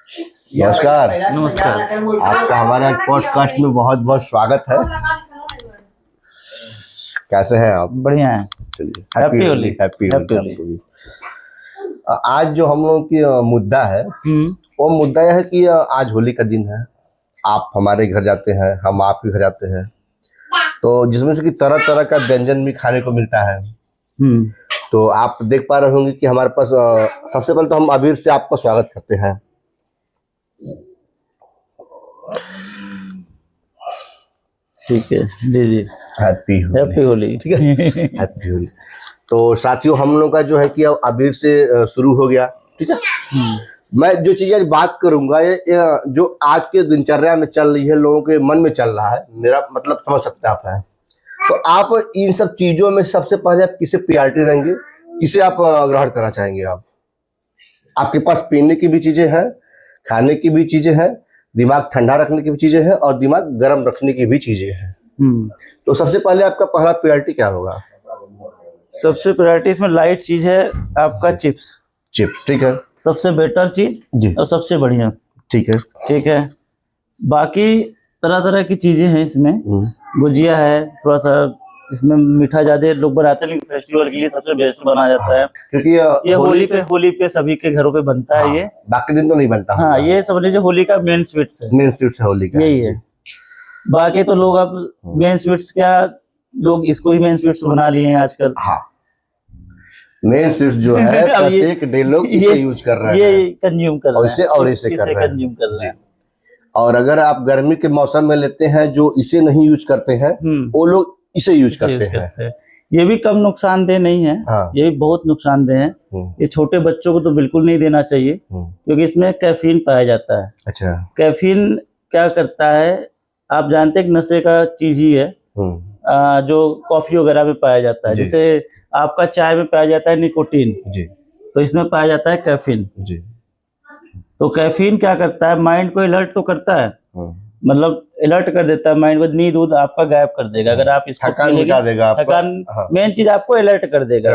नमस्कार। नमस्कार। आपका हमारे पॉडकास्ट में बहुत बहुत स्वागत है। कैसे हैं आप? बढ़िया है। चलिए, happy Holi. Happy happy Holi आपको भी। आज जो हम लोगों की मुद्दा है वो मुद्दा यह है कि आज होली का दिन है। आप हमारे घर जाते हैं, हम आपके घर जाते हैं, तो जिसमें से कि तरह तरह का व्यंजन भी खाने को मिलता है। तो आप देख पा रहे होंगे कि हमारे पास सबसे पहले तो हम अबीर से आपका स्वागत करते हैं। ठीक है जी जी। Happy happy Holi. ठीक है, हैप्पी होली। तो साथियों, हम लोग का जो है कि अब अबीर से शुरू हो गया। ठीक है, मैं जो चीजें आज बात करूंगा ये जो आज के दिनचर्या में चल रही है, लोगों के मन में चल रहा है, मेरा मतलब समझ सकते हैं आप है। तो आप इन सब चीजों में सबसे पहले आप किसे प्रायोरिटी देंगे, किसे आप ग्रहण करना चाहेंगे? आपके पास पीने की भी चीजें हैं, खाने की भी चीजें हैं, दिमाग ठंडा रखने की भी चीजें हैं और दिमाग गर्म रखने की भी चीजें हैं। तो सबसे पहले आपका पहला प्रायोरिटी क्या होगा? सबसे प्रायोरिटी इसमें लाइट चीज है आपका चिप्स। चिप्स, ठीक है, सबसे बेटर चीज जी, और सबसे बढ़िया। ठीक है, ठीक है, बाकी तरह तरह की चीजें हैं इसमें। गुजिया है, थोड़ा सा इसमें मीठा ज्यादा लोग बनाते हैं, लेकिन फेस्टिवल के लिए सबसे बेस्ट बनाया जाता है, क्योंकि ये होली पे सभी के घरों पे बनता है। ये बाकी दिन तो नहीं बनता। हाँ, ये समझ लीजिए होली का मेन स्वीट्स है। मेन स्वीट्स है होली का, यही है। बाकी तो लोग अब मेन स्वीट्स क्या, लोग इसको ही मेन स्वीट्स बना लिए हैं आजकल। हाँ, मेन स्वीट्स जो है प्रत्येक डे लोग इसे यूज कर रहे हैं, ये कंज्यूम कर रहे हैं और इसे कर रहे कंज्यूम कर रहे हैं। और अगर आप गर्मी के मौसम में लेते हैं, जो इसे नहीं यूज करते हैं वो लोग इसे यूज करते हैं। ये भी कम नुकसानदेह नहीं है। हाँ, ये भी बहुत नुकसानदेह है। ये छोटे बच्चों को तो बिल्कुल नहीं देना चाहिए, क्योंकि इसमें कैफीन पाया जाता है। अच्छा, कैफीन क्या करता है, आप जानते हैं, नशे का चीज ही है। जो कॉफी वगैरह में पाया जाता है, जैसे आपका चाय में पाया जाता है निकोटीन जी, तो इसमें पाया जाता है कैफीन जी। तो कैफीन क्या करता है, माइंड को अलर्ट तो करता है, मतलब अलर्ट कर देता है माइंड को, नींद आपका गायब कर देगा। अगर आप इसको थकान मिटा देगा, थकान मेन चीज आपको अलर्ट कर देगा।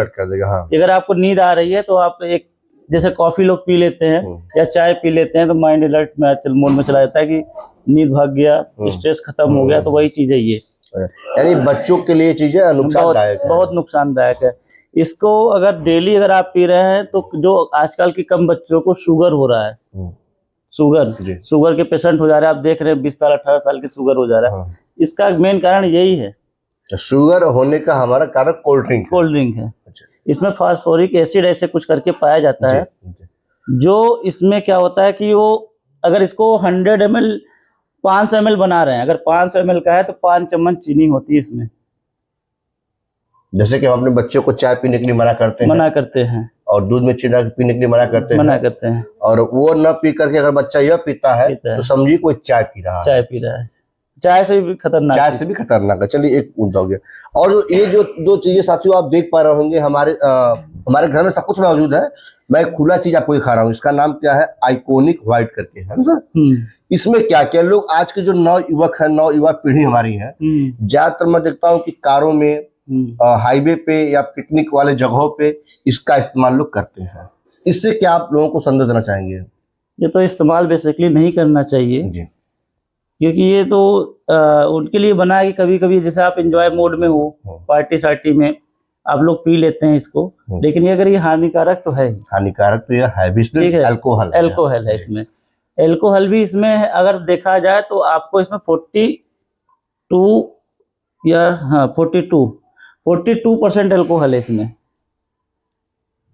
हाँ। अगर आपको नींद आ रही है तो आप एक जैसे कॉफी लोग पी लेते हैं या चाय पी लेते हैं, तो माइंड अलर्ट में मोड में चला जाता है कि नींद भाग गया, स्ट्रेस खत्म हो गया। तो वही चीज है ये, यानी बच्चों के लिए चीजें नुकसानदायक है, बहुत नुकसानदायक है। इसको अगर डेली अगर आप पी रहे हैं, तो जो आजकल के कम बच्चों को शुगर हो रहा है, शुगर के पेशेंट हो जा रहे हैं, आप देख रहे हैं 20 साल 18 साल के शुगर हो जा रहा है। इसका मेन कारण यही है। शुगर होने का हमारा कारण कोल्ड ड्रिंक है। इसमें फास्फोरिक एसिड ऐसे कुछ करके पाया जाता है, जो इसमें क्या होता है कि वो अगर इसको 100 ml 500 ml बना रहे हैं, अगर 500 ml का है तो 5 चम्मच चीनी होती है इसमें। जैसे कि हम अपने बच्चों को चाय पीने के लिए मना करते हैं और दूध में चीनी पीने के लिए मना करते हैं, और वो न पी करके अगर बच्चा यह पीता है तो समझिए कोई चाय पी रहा है। चाय से भी खतरनाक है। चलिए, एक मुद्दा हो गया। और ये जो दो चीजें साथियों आप देख पा रहे होंगे, हमारे घर में सब कुछ मौजूद है। मैं एक खुला चीज आपको दिखा रहा हूँ, इसका नाम क्या है, आइकॉनिक व्हाइट करके है सर। इसमें क्या क्या लोग आज के जो नव युवक है, नव युवा पीढ़ी हमारी है, ज्यादातर मैं देखता हूँ कि कारों में, हाईवे पे या पिकनिक वाले जगहों पे इसका इस्तेमाल लोग करते हैं। इससे क्या आप लोगों को संदेश देना चाहेंगे? ये तो इस्तेमाल बेसिकली नहीं करना चाहिए जी, क्योंकि ये तो उनके लिए बना है कि कभी कभी जैसे आप एंजॉय मोड में हो, पार्टी सार्टी में आप लोग पी लेते हैं इसको, लेकिन ये अगर ये हानिकारक तो है, हानिकारक तो यह है भी। अल्कोहल है इसमें। अल्कोहल भी इसमें अगर देखा जाए तो आपको इसमें 42% अल्कोहल है इसमें,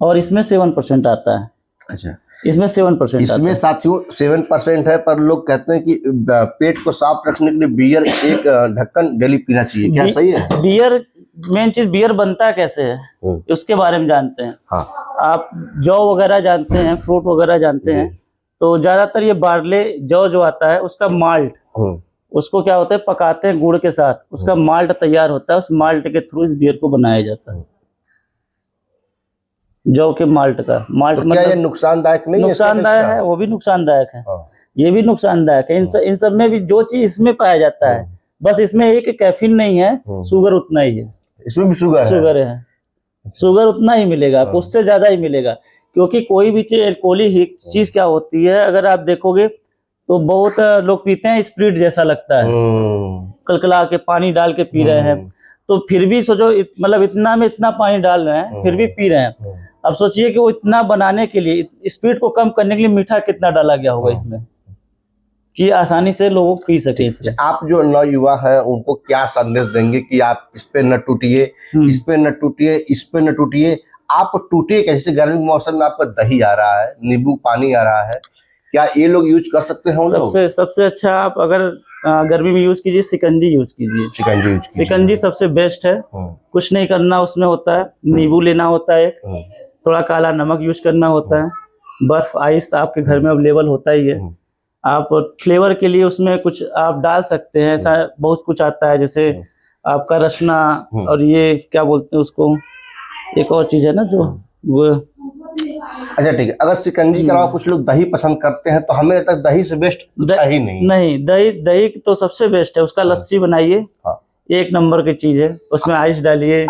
और इसमें 7% आता है। अच्छा, इसमें 7% इसमें साथियों 7% है, पर लोग कहते हैं कि पेट को साफ रखने के लिए बियर एक ढक्कन डेली पीना चाहिए। क्या सही है? बियर मेन चीज, बियर बनता कैसे है उसके बारे में जानते हैं? हाँ। आप जौ वगैरह जानते हैं, फ्रूट वगैरह जानते हैं, तो ज्यादातर ये बार्ले जौ जो आता है उसका माल्ट, उसको क्या होता है, पकाते हैं गुड़ के साथ, उसका माल्ट तैयार होता है, उस माल्ट के थ्रू इस बियर को बनाया जाता है। जौ के माल्ट का माल्ट, तो क्या ये नुकसानदायक नहीं है? नुकसानदायक है, वो भी नुकसानदायक है, ये भी नुकसानदायक है। इन सब में भी जो चीज इसमें पाया जाता है, बस इसमें एक कैफीन नहीं है, शुगर उतना ही है। इसमें भी शुगर है। शुगर उतना ही मिलेगा आपको, उससे ज्यादा ही मिलेगा, क्योंकि कोई भी चीज अल्कोहलिक चीज क्या होती है, अगर आप देखोगे तो बहुत लोग पीते हैं स्प्रिट जैसा लगता है, कलकला के पानी डाल के पी रहे हैं। तो फिर भी सोचो मतलब इतना में इतना पानी डाल रहे हैं फिर भी पी रहे हैं। अब सोचिए कि वो इतना बनाने के लिए, स्पीड को कम करने के लिए मीठा कितना डाला गया होगा इसमें, कि आसानी से लोग पी सके इससे। आप जो नौयुवा हैं उनको क्या संदेश देंगे कि आप इस पे न टूटिए, इस पे न टूटिए, इस पे न टूटिए, आप टूटिए कैसे? गर्मी के मौसम में आपका दही आ रहा है, नींबू पानी आ रहा है, क्या ये लोग यूज कर सकते हैं? सबसे अच्छा आप अगर गर्मी में यूज कीजिए, शिकंजी यूज कीजिए। शिकंजी सबसे बेस्ट है। कुछ नहीं करना उसमें होता है, नींबू लेना होता है, थोड़ा काला नमक यूज करना होता है, बर्फ आइस आपके घर में अवेलेबल होता ही है। आप फ्लेवर के लिए उसमें कुछ आप डाल सकते हैं, ऐसा बहुत कुछ आता है, जैसे आपका रसना और ये क्या बोलते हैं उसको, एक और चीज है ना जो वो। अच्छा ठीक है, अगर शिकंजी के अलावा कुछ लोग दही पसंद करते हैं तो हमें लगता है दही से बेस्ट ही नहीं, दही तो सबसे बेस्ट है। उसका लस्सी बनाइए, एक नंबर की चीज है। उसमें आइस डालिए,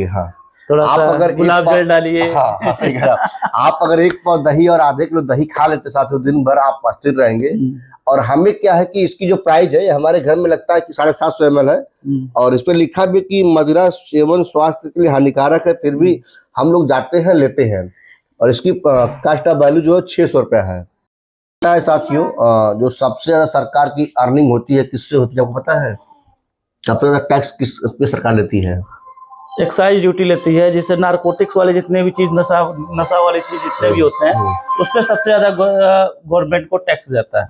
हाँ, थोड़ा सा गुलाब जल डालिए। आप अगर एक पाव दही और आधे किलो दही खा लेते साथ में, दिन भर आप स्थिर रहेंगे। और हमें क्या है कि इसकी जो प्राइस है, हमारे घर में लगता है कि 750 ml है, और इस पे लिखा भी कि मदिरा सेवन स्वास्थ्य के लिए हानिकारक है, फिर भी हम लोग जाते हैं लेते हैं। और इसकी कास्ट ऑफ वैल्यू जो है 600 रुपया है। साथियों, जो सबसे ज्यादा सरकार की अर्निंग होती है किससे होती है आपको पता है? सबसे ज्यादा टैक्स किस पे सरकार लेती है? एक्साइज ड्यूटी लेती है, जिससे नारकोटिक्स वाले जितने भी चीज नशा वाली चीज जितने भी होते हैं उस पर सबसे ज्यादा गवर्नमेंट को टैक्स जाता है।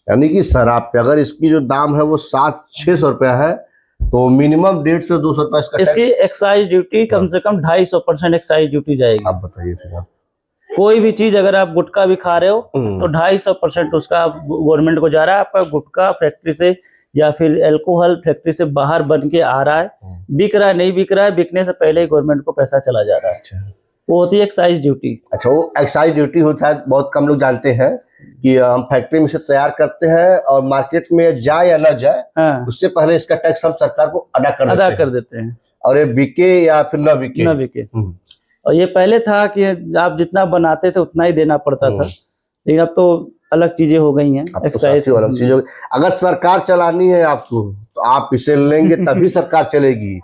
यानी कि शराब पे अगर इसकी जो दाम है वो 700-600 रुपया है, तो मिनिमम 150 से 200 रुपया इसकी एक्साइज ड्यूटी कम से कम 250% एक्साइज ड्यूटी जाएगी। आप बताइए फिर। कोई भी चीज अगर आप गुटखा भी खा रहे हो तो 250% उसका गवर्नमेंट को जा रहा है। आपका गुटखा फैक्ट्री से या फिर अल्कोहल फैक्ट्री से बाहर बन के आ रहा है, बिक रहा है, नहीं बिक रहा है, बिकने से पहले ही गवर्नमेंट को पैसा चला जा रहा है। वो होती है एक्साइज ड्यूटी। अच्छा, वो एक्साइज ड्यूटी होता है, बहुत कम लोग जानते हैं कि हम फैक्ट्री में से तैयार करते हैं और मार्केट में जाए या ना जाए, उससे पहले इसका टैक्स हम सरकार को अदा कर देते हैं। और ये बिके या फिर ना बिके। और ये पहले था कि आप जितना बनाते थे उतना ही देना पड़ता था, लेकिन अब तो अलग चीजें हो गई हैं। एक्साइज अलग चीज हो गई। अगर सरकार चलानी है आपको तो आप इसे लेंगे तभी सरकार चलेगी।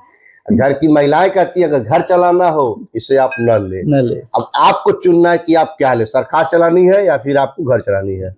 घर की महिलाएं कहती है अगर घर चलाना हो इसे आप न ले। अब आपको चुनना है कि आप क्या ले, सरकार चलानी है या फिर आपको घर चलानी है।